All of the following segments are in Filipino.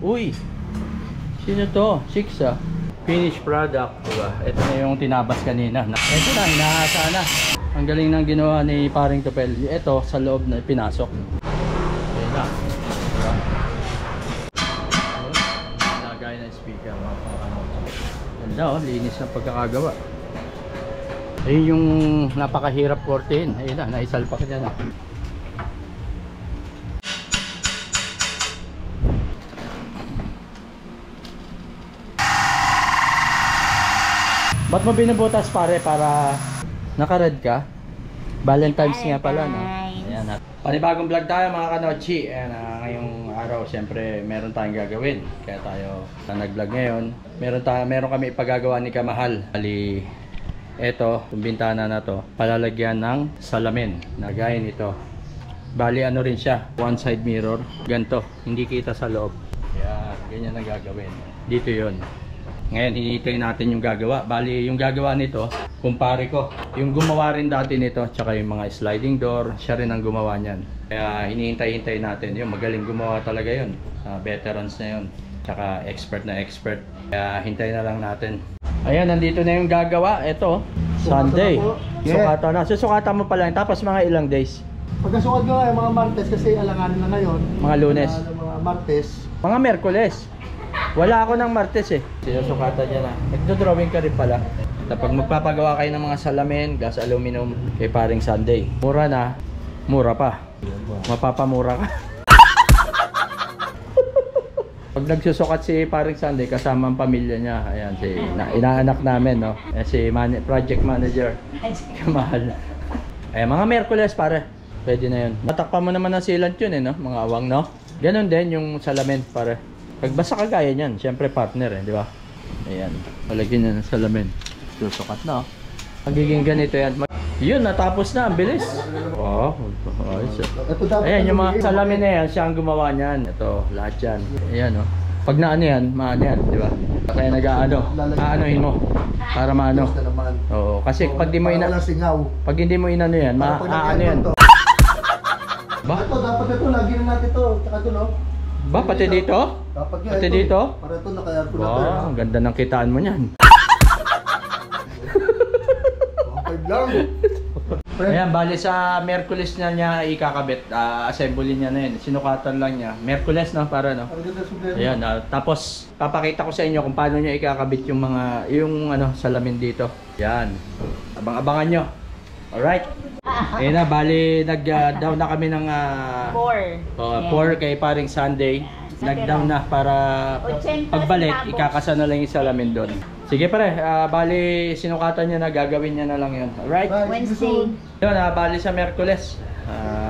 Uy, sino to? Chicks ah. Finished product, diba? Ito na yung tinabas kanina. Ito na, hinahasa na. Ang galing ng ginawa ni paring Tupel. Ito, sa loob na pinasok. Ayan na. Diba? Lagay ng speaker. Ganda oh, linis ng pagkakagawa. Ayun yung napakahirap kortehin. Ayun na, naisalpak niya na. Ba't mo binubutas pare para naka-red ka? Valentine's nga pala, no? Ayan na. Panibagong vlog tayo mga kanochi. Ayan, ngayong araw siyempre meron tayong gagawin. Kaya tayo nag-vlog ngayon. Meron kami ipagagawa ni Kamahal. Bali, eto, yung bintana na to, palalagyan ng salamin. Nagaya nito. Bali ano rin siya, one side mirror. Ganto, hindi kita sa loob. Kaya ganyan ang gagawin. Dito yon. Ngayon, hinihintay natin yung gagawa. Bali, yung gagawa nito, kumpare ko. Yung gumawa rin dati nito, tsaka yung mga sliding door, siya rin ang gumawa niyan. Kaya hinihintay natin. Yung magaling gumawa talaga yun. Veterans na yun. Tsaka expert na expert. Kaya hintay na lang natin. Ayan, nandito na yung gagawa. Ito, Sunday. Sukatan na. Susukatan mo pa lang. Tapos mga ilang days? Pagkasukat ko nga mga Martes kasi alanganin na ngayon. Mga Lunes. Mga Martes. Mga Merkules. Wala ako ng Martes eh. Sinusukatan niya na. Nagdo-drawing ka rin pala. Kapag magpapagawa kayo ng mga salamin, gas aluminum, kay paring Sunday. Mura na, mura pa. Mapapamura ka. Pag nagsusukat si paring Sunday, kasama ang pamilya niya. Ayan, si inaanak namin, no? Si project manager. Kamahal. Ayan, mga Merkules pare. Pwede na yun. Matakpan mo naman ng sealant yun eh, no? Mga awang, no? Ganon din yung salamin pare. Pagbasa kagaya niyan, syempre partner eh, di ba? Ayan, palagyan niya ng salamin. Susukat na, oh. Magiging ganito yan. Yun, natapos na, ang bilis. Oh, ayos. Ayan, yung mga salamin na yan, siya ang gumawa niyan. Ito, lahat yan. Ayan, oh. Pag naano yan, maano yan, di ba? Kaya aanohin mo. Para maano. Oo, kasi pag di mo pag hindi mo inano yan, maano yan. Ba? Ito, dapat ito, lagi na natin ito. Tsaka ito, no? Ba, pati dito? Dapat nga pati ito. Dito? Para ito, naka-aircon na ito. Wow, ang ganda ng kitaan mo niyan. Okay lang. Ayan, bali sa Merkules niya ikakabit. Assembly niya na yun. Sinukatan lang niya. Merkules, no? Para, no? Ayan, tapos papakita ko sa inyo kung paano niya ikakabit yung mga, salamin dito. Yan. Abang-abangan nyo. Alright. Ayan na, bali nag-down na kami ng 4 kay paring Sunday. Nag-down na para pagbalik, ikakasa na lang yung salamin doon. Sige pare, bali sinukatan niya na, gagawin niya na lang yun. Alright? Wednesday. Yun, bali sa Merkules.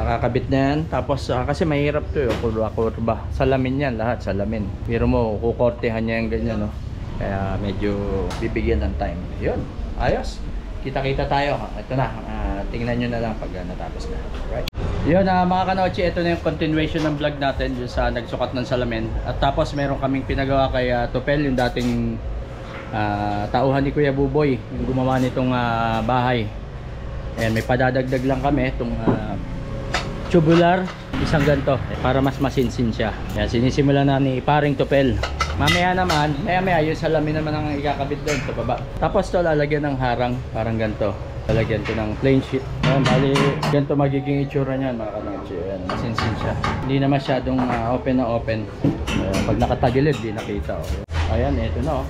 Kakabit na yan. Tapos kasi mahirap to yun, kurba. Salamin yan, lahat salamin. Pero mo, kukortehan niya yung ganyan, no? Kaya medyo bibigyan ng time. Yun, ayos. Kita-kita tayo. Ito na, tingnan nyo na lang pag natapos na. Alright. Yun, mga kanochi, ito na yung continuation ng vlog natin yung sa nagsukat ng salamin. At tapos meron kaming pinagawa kay Tupel, yung dating tauhan ni Kuya Buboy, yung gumawa nitong bahay. Ayan, may padadagdag lang kami itong tubular, isang ganito, para mas masinsin siya. Ayan, sinisimulan na ni paring Tupel. Mamaya naman, maya yung salamin naman ang ikakabit doon sa baba. Tapos to lalagyan ng harang, parang ganito. Lalagyan ko ng plain sheet. Ayan, bali, ganito magiging itsura niyan mga kanochi. Ayan, masinsin siya. Hindi na masyadong open na open. Ayan, pag nakatagilid, di nakita. Oh. Ayan, eto na oh.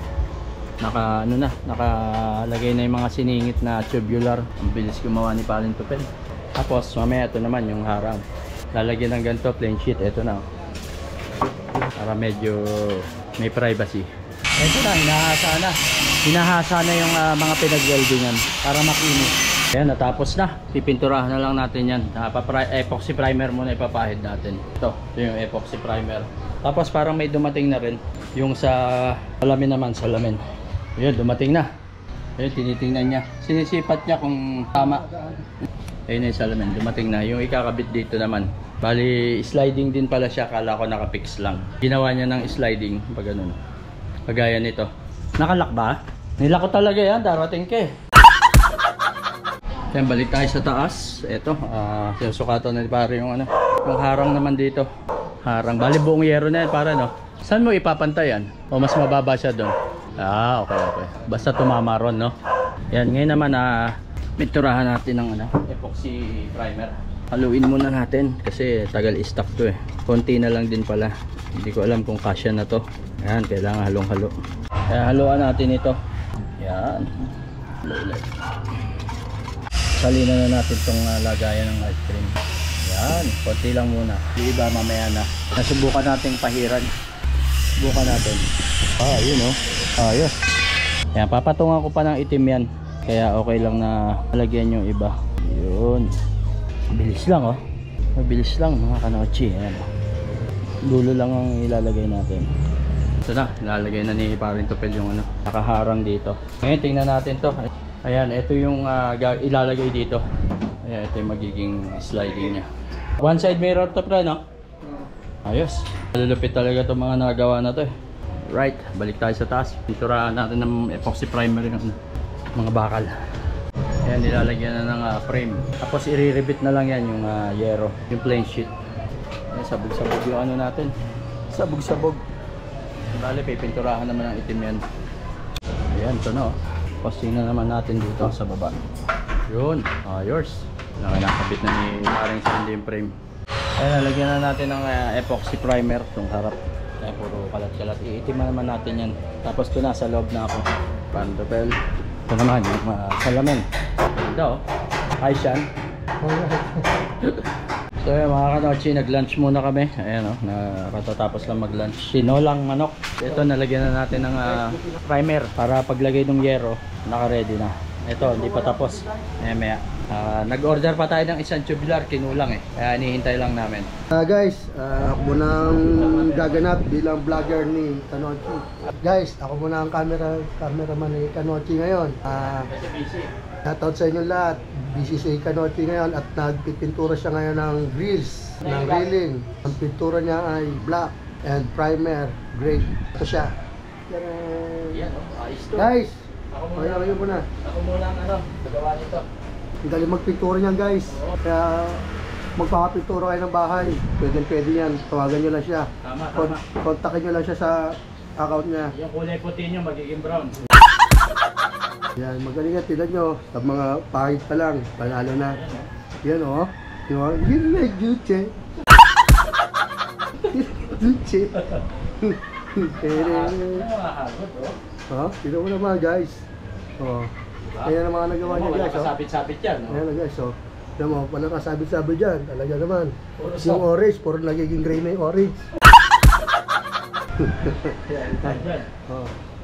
Nakalagay na yung mga siningit na tubular. Ang bilis gumawa ni paring Tupel. Tapos, mamaya ito naman yung harang. Lalagyan ng ganito, plain sheet. Eto na oh. Para medyo may privacy. Ito na, hinahasa na yung mga pinag-weldingan para makinis. Ayan, natapos na. Pipinturahan na lang natin yan. Epoxy primer muna ipapahid natin. Ito yung epoxy primer. Tapos parang may dumating na rin yung sa salamin naman, salamin. Ayun, dumating na. Ayun, tinitingnan niya. Sinisipat niya kung tama. Ayun na yung salamin, dumating na. Yung ikakabit dito naman, bali sliding din pala siya. Kala ko nakapix lang. Ginawa niya ng sliding pag ganun. Kagaya nito. Nakalak ba? Nilak ko talaga yan, darating ka eh. Kaya balik tayo sa taas. Ito, sinusukatan na pare yung yung harang naman dito. Harang, bali buong yero na yan para no. Saan mo ipapantayan? O mas mababa siya doon? Ah, okay, okay. Basta tumama ron, no? Yan, ngayon naman pinturahan natin ng epoxy primer. Haluin muna natin kasi tagal i-stock to eh. Konti na lang din pala. Hindi ko alam kung kasya na to. Yan, kailangan halong-halo. Kaya haluan natin ito. Yan. Halo ulit. Salina na natin itong lagayan ng ice cream. Yan, konti lang muna. Yung iba mamaya na. Nasubukan natin pahiran. Subukan natin. Ah, yun oh. Ayos. Yan, papatungan ko pa ng itim yan. Kaya okay lang na malagyan yung iba. Yun. Bilis lang oh. Mabilis lang mga kanochi. Ayan oh. Dulo lang ang ilalagay natin. Ito na, ilalagay na ni Paring Tupel yung nakaharang dito. Ngayon tingnan natin to. Ayan, ito yung ilalagay dito. Ayan, ito yung magiging sliding nya. One side mirror to pre, no? Ayos. Malulupit talaga itong mga nagawa na to eh. Right, balik tayo sa taas. Pinturahan natin ng epoxy primer yung mga bakal. Ayan, nilalagyan na ng frame. Tapos i-rebit na lang yan yung yero, yung plain sheet. Ayan, sabog-sabog yung natin. Sabog-sabog. Bale, pipinturahan naman ang itim yan. Ayan, ito na oh. Posting na naman natin dito sa baba. Yun, yours. Nakakabit na ni Paring Sandy yung frame. Ayan, nalagyan na natin ng epoxy primer itong harap. Ayan, puro kalat-kalat. Iitiman naman natin yan. Tapos ito na, sa loob na ako. Pandopel. Ito naman, yung salamin. Ganda oh. Ayos yan. So yun mga kanochi, nag-lunch muna kami. Ayan oh, nakatatapos lang mag-lunch. Sinolang manok. Ito, nalagyan na natin ng primer para paglagay ng yero, naka-ready na. Ito, hindi pa tapos. Maya. Nag-order pa tayo ng isang tubular, kinulang eh. Kaya hinihintay lang namin. Guys, ako muna ang gaganap bilang vlogger ni Kanochi. Guys, ako muna ang cameraman ni Kanochi ngayon. Shoutout sa inyo lahat. Busy si Kanochi ngayon at nagpipintura siya ngayon ng grills, ng railing. Ang pintura niya ay black and primer gray. Ito siya. Guys, kayo muna. Ako muna ang nagawa nito. Ang galing magpintura niyan guys. Kaya magpapapintura kayo ng bahay. Pwede yan. Tawagan nyo lang siya. Tama. Kontakin nyo lang siya sa account niya. Yung kulay puti nyo magiging brown. Yan, magaling yan. Tignan nyo. Sa mga pahit pa lang. Panalo na. Yan o. Yun na Juche. Juche. Tignan mo naman guys. Ayan ang mga nagawa niya guys. Kasabit-sabit yan. Ayan guys. Alam mo, walang kasabit-sabit dyan. Talaga naman. Yung orange, puro nagiging gray na yung orange.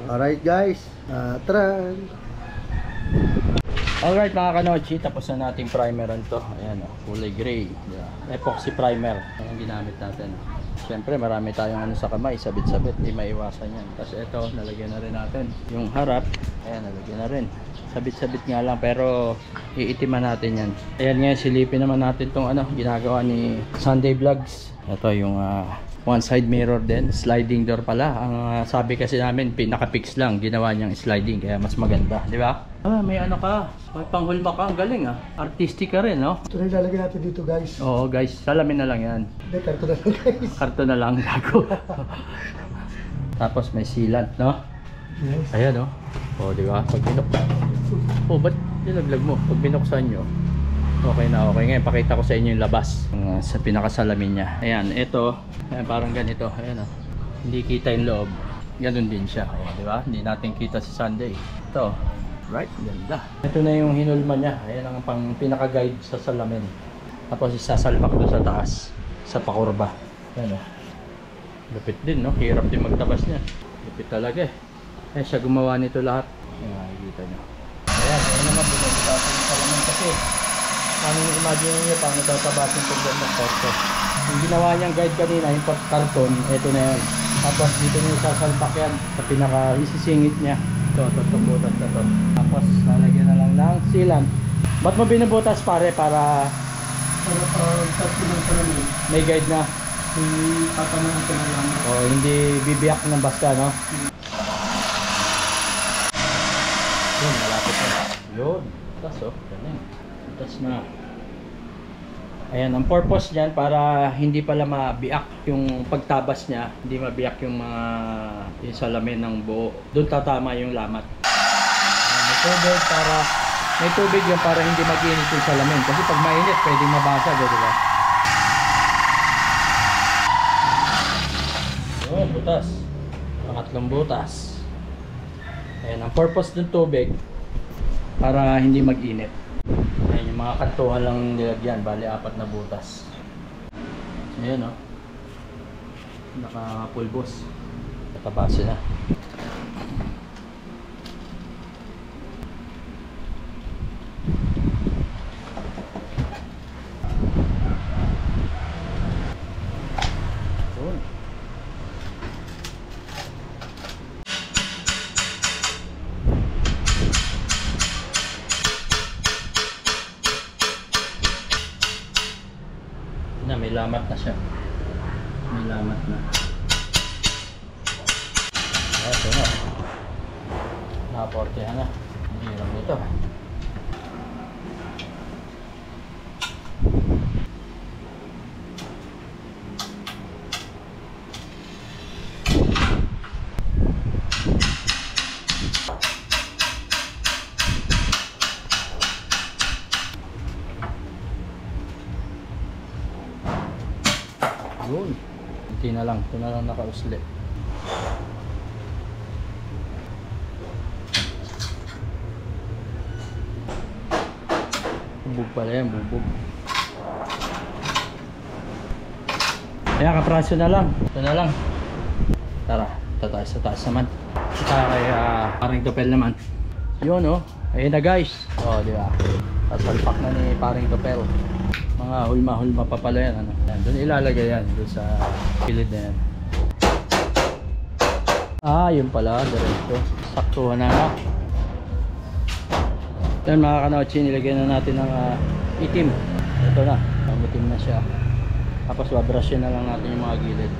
Alright guys. Tara. Alright mga kanochi, tapos na nating primeran to. Ayan kulay gray. Epoxy primer. Ayan ginamit natin. Siyempre marami tayong sa kamay, sabit-sabit, hindi maiwasan yan. Tapos ito, nalagyan na rin natin. Yung harap, ayan, nalagyan na rin. Sabit-sabit nga lang, pero iitiman natin yan. Ayan nga, silipin naman natin itong ginagawa ni Sunday Vlogs. Ito yung one side mirror din, sliding door pala. Ang sabi kasi namin, pinaka-fix lang, ginawa niyang sliding, kaya mas maganda, di ba? May ka, may panghulma ka, ang galing artistic ka rin, no? Ito na ilalagay natin dito guys. Oo guys, salamin na lang yan. Hindi, karto na lang guys. Karto na lang, gago. Tapos may sealant, no? Yes. Ayan, no? O, di ba? Pag ba't nilaglag mo? Pag binuksan nyo, okay na okay. Ngayon, pakita ko sa inyo yung labas sa pinakasalamin niya. Ayan, ito, ayan, parang ganito. Ayan, hindi kita yung loob. Ganun din siya, o, di ba? Hindi natin kita si Sunday. Ito, right, ganda. Ito na yung hinulma niya. Ayan ang pinaka-guide sa salamin. Tapos isasalpak doon sa taas, sa pakurba. Ayan, lupit din, no? Hirap din magtabas niya. Lupit talaga eh. Ayan siya gumawa nito lahat. Ayan, makikita nyo. Ayan, ayan naman binagtasin yung salamin kasi paano nyo imagine nyo paano tatabasin itong gandang torso. Yung ginawa niyang guide kanina, yung karton, ito na yan. Tapos dito nyo sasalpak yan sa pinaka-isisingit niya. Ito, butas na to. Tapos lalagyan na lang ng sealant. Ba't mo binubutas pare para may guide na? Tatamahan ko na lang. O hindi bibiyak ng basta, no? Yun, malapit na. Yun. Tas ganyan. Tas na. Ayan, ang purpose niyan para hindi pala mabiyak yung pagtabas niya, hindi mabiyak yung mga yung salamin ng buo. Doon tatama yung lamat. Ayan, may tubig yung para hindi mag-init yung salamin. Kasi pag mainit, pwedeng mabasag, di ba? Oh, butas. Pangatlong butas. Ayan, ang purpose ng tubig para hindi mag-init. Ayan, yung mga kantuhan lang nilagyan, bali 4 na butas. Ayan, oh. Naka-pulbos. Nakabase na. Yun. Na, may lamat na siya. May lamat na. Ito na. Nakaportehan na. Hindi hirap nito. Yun. Ito na lang nakausli. Bubog pala yan, bubog. Kaya kapraso na lang. Ito na lang. Tara, tataas sa taas naman. Ito kay paring Topel naman. Yun, oh. Ayun na guys. Oh, di ba? Sasalpak na ni paring Topel. Mga hulma-hulma pa pala yan, ano. Yan, doon ilalagay yan, doon sa kilid na yan. Yun pala, diretso. Saktuhan na na. Yan mga kanotchi, nilagyan na natin ng itim. Ito na, mamutim na siya. Tapos wabrasyon na lang natin yung mga gilid.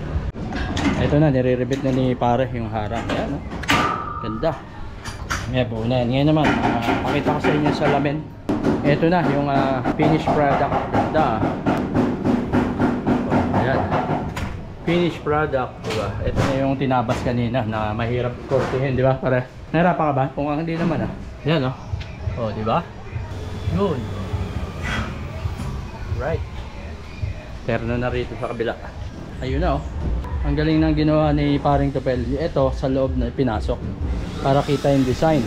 Ito na, nire-rebit na ni pare yung harang. Yan, oh. Ganda. Ngayon po na yan. Ngayon naman, pakita ko sa inyo sa salamin. Ito na yung finished product. Ganda. Ayan. Finished product, diba? Ito na yung tinabas kanina na mahirap kortihin, diba? Pare, nahirapan ka ba? Kung hindi naman Ayan, oh. Oh, diba? Yun. Right. Terno na rito sa kabila. Ayun na, oh. Ang galing ng ginawa ni paring Topel. Ito sa loob na pinasok para kita yung design.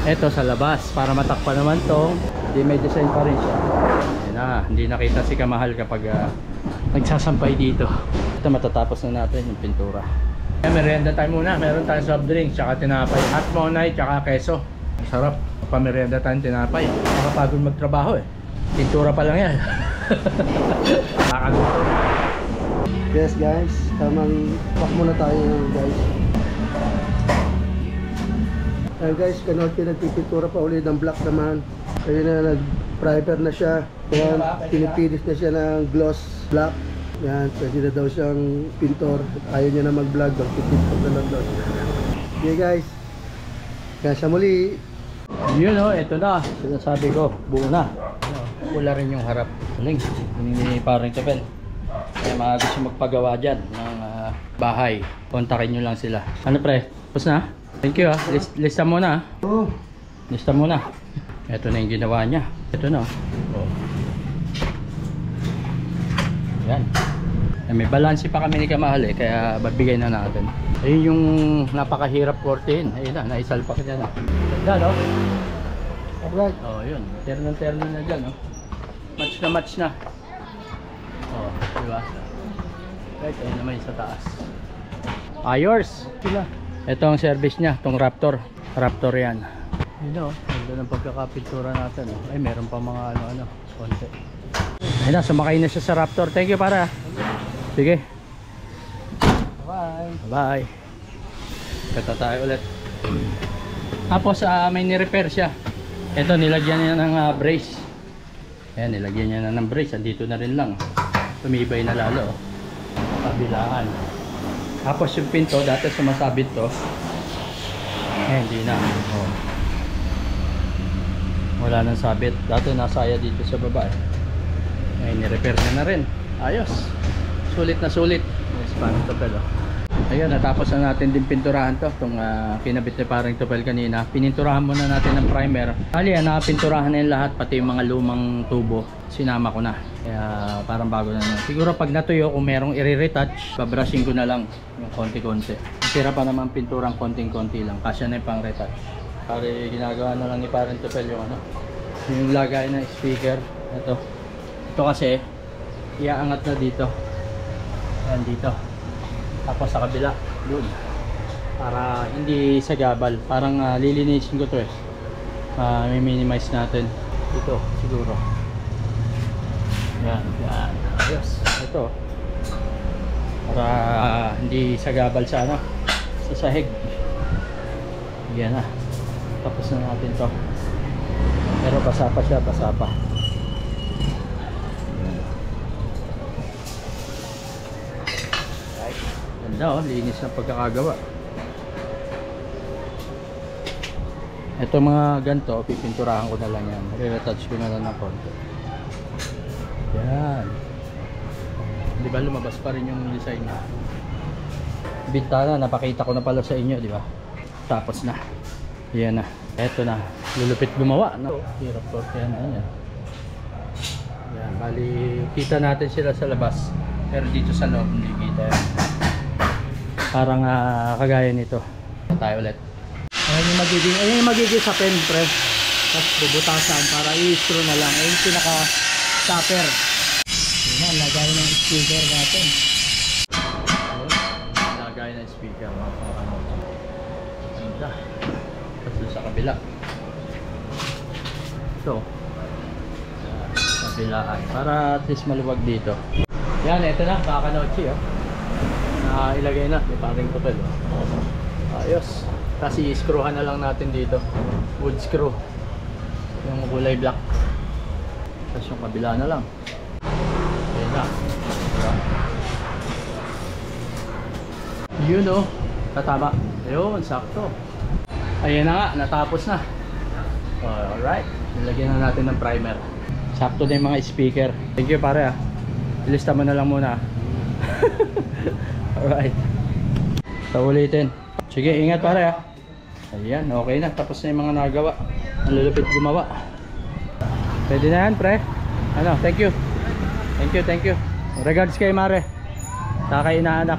Ito sa labas para matakpan naman to. Hindi, may design pa rin siya. Ayun na, hindi nakita si Kamahal kapag nagsasampay dito. Ito, matatapos na natin yung pintura. Merienda tayo muna. Meron tayong soft drink, tsaka tinapay. Hot monay, tsaka keso. Sarap. Pamerienda tayong tinapay. Nakapagod magtrabaho eh. Pintura pa lang yan. Nakaluto. Yes guys, tamang pak muna tayo guys. Guys, kanotchi nagpipintura pa ulit ng black naman. Ayun na, nag-primer na siya. Ayan, pinipilis na siya ng gloss black. Yan, pwede na daw siyang pintor. Ayaw niya na mag-vlog, magpipintor na lang daw. Okay guys, kaya sa muli. Yun, oh, ito na. Sinasabi ko, buo na. Pula rin yung harap. Galing. Ni paring Topel. Kaya mga gusto magpagawa dyan ng bahay, kontakin nyo lang sila. Ano pre? Tapos na? Thank you ah. Lista mo na. Oh. Lista mo na. Ito na yung ginawa niya. Ito na. Oh. Yan. May balansi pa kami ni Kamahal eh, kaya babigay na natin. Ayun yung napakahirap kortehin. Ayun na, naisalpak niya na. Ganda no? Alright. Oh, yun. Terno na dyan no? Match na. Oh, diba? Right, ayun naman yung sa taas. Ayos! Sila. Ito ang service niya, itong Raptor. Raptor yan. Yun o, ganda ng pagkakapintura natin. Oh. Ay, meron pa mga ano-ano, konti. Ayun na, sumakay na siya sa Raptor. Thank you para. Sige. Bye. Bye. Kata tayo ulit. Tapos may ni-repair siya. Ito, nilagyan niya ng brace. Ayan, nilagyan niya na ng brace. Andito na rin lang. Tumibay na lalo. Kabilaan. Tapos yung pinto, dati sumasabit to. Eh, hindi na. Oh. Wala nang sabit. Dati nasaya dito sa baba eh. Ay, ni-repair na rin. Ayos. Sulit na sulit. Yes, parang tupel oh. Ayun, natapos na natin din pinturahan to. Itong kinabit ni parang tupel kanina. Pininturahan muna natin ng primer. Ali, nakapinturahan na yung lahat. Pati yung mga lumang tubo. Sinama ko na. Kaya parang bago na. Siguro pag natuyo, kung merong i-retouch, babrushing ko na lang yung konti-konti. Tira pa naman pinturang konting-konti lang. Kasya na yung pang retouch. Pare, ginagawa na lang ni parang tupel yung yung lagay ng speaker. Ito kasi iaangat na dito. Ayan dito. Tapos sa kabila doon. Para hindi sagabal. Parang lilinisin ko to eh. Minimize natin. Ito siguro. Yan. Ayos. Ito. Para hindi sagabal sa sa sahig. Yan na. Tapos na natin to. Pero basa pa siya. Basa pa. Ganda linis ng pagkakagawa. Ito mga ganito, pipinturahan ko na lang yan. Re-retouch ko na lang ng konti. Yan. Di ba lumabas pa rin yung design niya? Bintana, napakita ko na pala sa inyo, di ba? Tapos na. Yan na. Ito na. Lulupit gumawa. No? Hirap to. Yan na yan. Yan. Bali, kita natin sila sa labas. Pero dito sa loob, hindi kita yan. Parang kagaya nito. Tayo ulit. Ayun yung magiging sa pen press. Tapos bubutasan para i-screw na lang. Ayun yung pinaka stopper. Yun na, lagay ng speaker natin. Ayun, lagay ng speaker. Ganda. Tapos sa kabila. So kabilaan. Para at least maluwag dito. Yan, ito na. Kakanochi oh. Ilagay na, may paring tupel ayos. Kasi i-screwhan na lang natin dito, wood screw yung kulay black. Tapos yung kabila na lang. Ayan na, diba? Yun o, tatama. Ayun, sakto. Ayan na nga, natapos na. Alright, nilagyan na natin ng primer. Sakto na yung mga speaker. Thank you pare ilista mo na lang muna. Alright. So ulitin. Sige, ingat pare Ayan, okay na. Tapos na yung mga nagawa. Ang lulupit gumawa. Pwede na yan, pre. Thank you. Thank you. Regards kay Mare. Saka inaanak.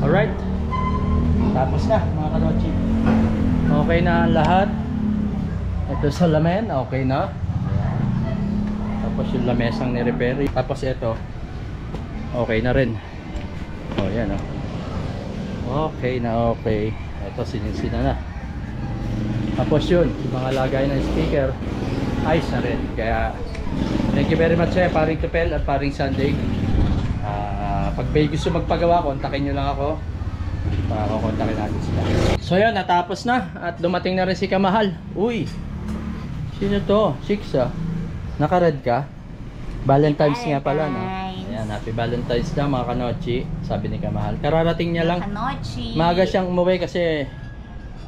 Alright. Tapos na, mga kanochi. Okay na ang lahat. Ito sa lamen, okay na. Tapos yung lamesang ni-repair. Tapos ito, okay na rin. Yan okay na okay. Ito sinisina na. Tapos yun, mga lagay ng speaker ayos na rin. Kaya thank you very much paring Tupel at paring Sunday. Pag may gusto magpagawa, kontakin nyo lang ako para kukontakin natin sila. So yun, natapos na. At dumating na rin si Kamahal. Uy, sino to? Chicks naka-red ka? Valentine's nga pala Ayan, happy Valentine's na mga kanochi. Sabi ni Kamahal, kararating niya lang. Kanochi. Maaga siyang umuwi kasi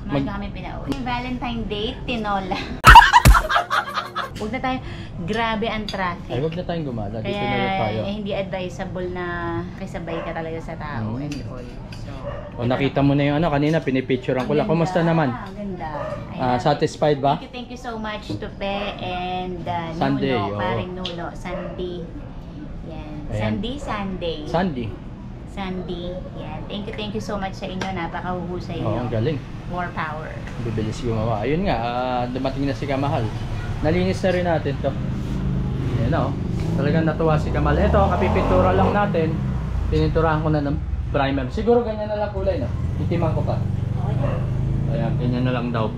Maaga kami pinauwi. Yung Valentine date, tinola. Huwag na tayo, grabe ang traffic. Ay, huwag na tayong gumala. Dito Kaya na lang tayo. hindi advisable na kasabay ka talaga sa tao and all. So, Nakita mo na yung kanina, pinipicturean ko lang. Kumusta naman? Ang ganda. Satisfied ba? Thank you so much to Pe and Sunday, Nuno, paring Nuno, Sandy. Yan. Ayan. Sandy. Sandy. Yan. Thank you so much sa inyo. Napakahuhusay Oo, nyo. galing. More power. Bibilis gumawa. Ayun nga, dumating na si Kamahal. Nalinis na rin natin to. Ayan talagang natuwa si Kamal. Ito, kapipintura lang natin. Pininturahan ko na ng primer. Siguro ganyan na lang kulay itiman ko pa. Ayan, ganyan na lang daw.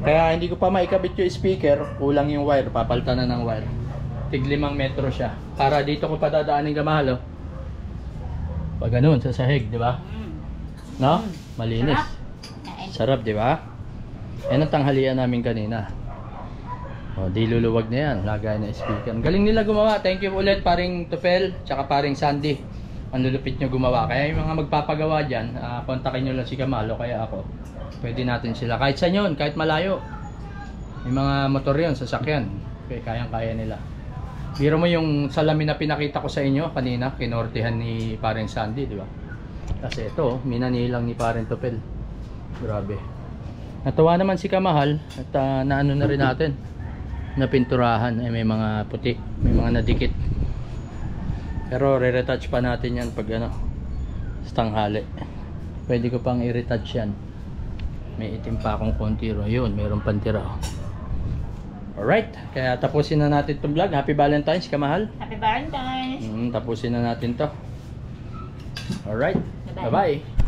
Kaya hindi ko pa maikabit yung speaker. Kulang yung wire, papalitan na ng wire. Tig 5 metro siya. Para dito ko pa dadaanin Kamahal pag ganun, sa sahig, di ba? No? Malinis. Sarap, di ba? Yan ang tanghalian namin kanina. Di luluwag na yan. Lagay na speaker. Ang galing nila gumawa. Thank you ulit paring Tupel, tsaka paring Sandy. Ang lulupit nyo gumawa. Kaya yung mga magpapagawa dyan, kontakin nyo lang si Kamalo, kaya ako. Pwede natin sila. Kahit saan yun, kahit malayo. May mga motor yun, sasakyan. Okay, kayang-kaya nila. Biro mo yung salamin na pinakita ko sa inyo kanina, kinortehan ni Pareng Sandy, di ba? Kasi ito, minanilang ni Pareng Topel. Grabe. Natuwa naman si Kamahal at naano na rin natin. Napinturahan, may mga puti, may mga nadikit. Pero re-retouch pa natin yan pag sa tanghali. Pwede ko pang i-retouch yan. May itim pa akong konti ro. Yun, mayroon pang tira. Alright, kaya tapusin na natin itong vlog. Happy Valentine's, Kamahal. Happy Valentine's! Tapusin na natin to. Alright, Bye-bye. bye-bye.